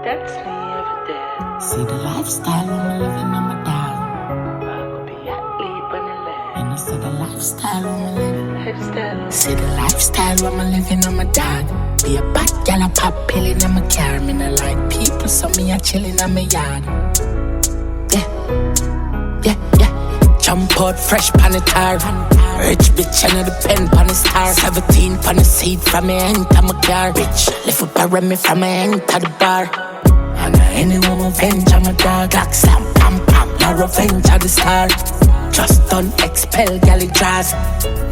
That's me every day. See the lifestyle I'm living, I'm a dog. I could be asleep on the land. And you see the lifestyle I'm living. Lifestyle. See the lifestyle I'm living, I'm a dog. Be a bad gal, a pop pill in my car. Me no like people, so me a chillin' in my yard. Yeah. Jump out fresh pan the tar. Rich bitch, I know the pen pan the star. 17 pan the seat from me enter my car. Bitch, lift up a remy from me enter the bar. And anyone revenge, I'm a dog. Clock slam, pam pam, no revenge of the star. Just done expel galley jazz.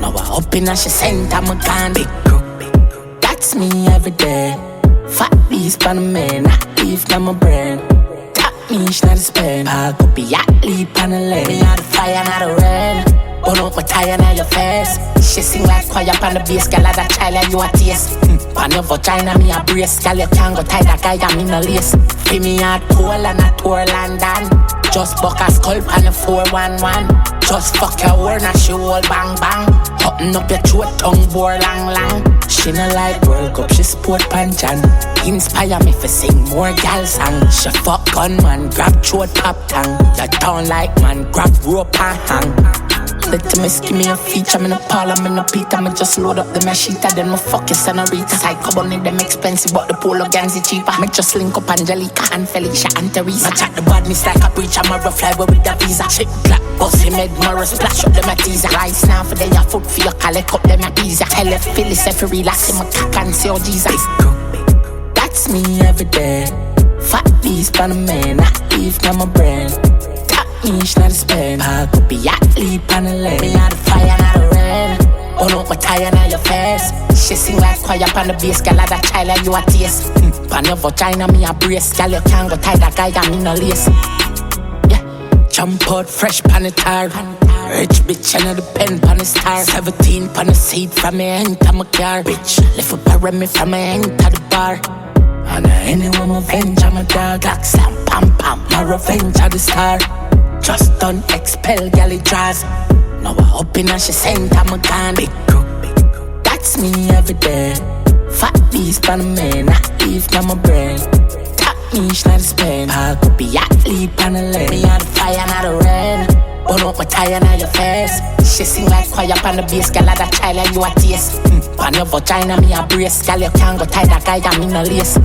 Now I up in and she sent I'm a gun. Big crook, that's me every day. Fat beast pan the man, not leave now my brain. Me, she not spend. I could be at leap on the lane. Me out the fire, not the rain. Burn up my tire, now your face. She sing like choir on the bass. Girl, like that child, and you a taste. Pan your vagina, me a brace. Girl, you can't go tie that guy, I'm in a lace. Feel me hardcore and a tour London. Just buck a skull on the 411. Just fuck your word, now she all bang bang. Hutting up your throat, tongue bore long long. She no like World Cup, she sport panchan. Inspire me for sing more gal song. She fuck gunman, grab throat pop tang. You down like man, grab rope and hang. Let me give me a feature, I'm in a parlor, I'm in a Peter. Me just load up the machita, then me fuck your senorita. Psycho bunny, them expensive, but the polo gangs is cheaper. Me just link up Angelica and Felicia and Teresa. Me chat the badness like a preacher, I'm a rough fly with the visa. Chip black, bossy made Murray splash up them a teaser. Rice now for their foot for your collect up them a teaser. Tell her Phyllis if you relax in my cock and say oh Jesus. That's me every day. Fat beast pan a man, not leave now my brain. Me, she not spend. I could be at leap on the lane. Me out the fire, not the rain. Burn up my tire, now your face. She sing like choir on the bass. Girl, like that child, and you a taste. Pan your vagina, me a brace. Girl, you can't go tie that guy, I'm in a lace. Yeah, jump out fresh pan the tar. Rich bitch, I know the pen pan the star. 17 pan the seat from me enter my car. Bitch, lift up a remy from me enter the bar. And anyone revenge, I'm a dog. Clock slam, pam pam, no revenge of the star. Just done expel galley jazz. Now I up in and she sent I'm a gun. Big crook, that's me every day. Fat beast pan a man, not leave now my brain. Tap me, she not spend. I could be at leap on the lane. Me out the fire, not the rain. Burn up my tire, now your face. She sing like choir on the bass. Girl, like that child, and you a taste. Pan your vagina, me a brace. Girl, you can't go tie that guy, I'm in a lace.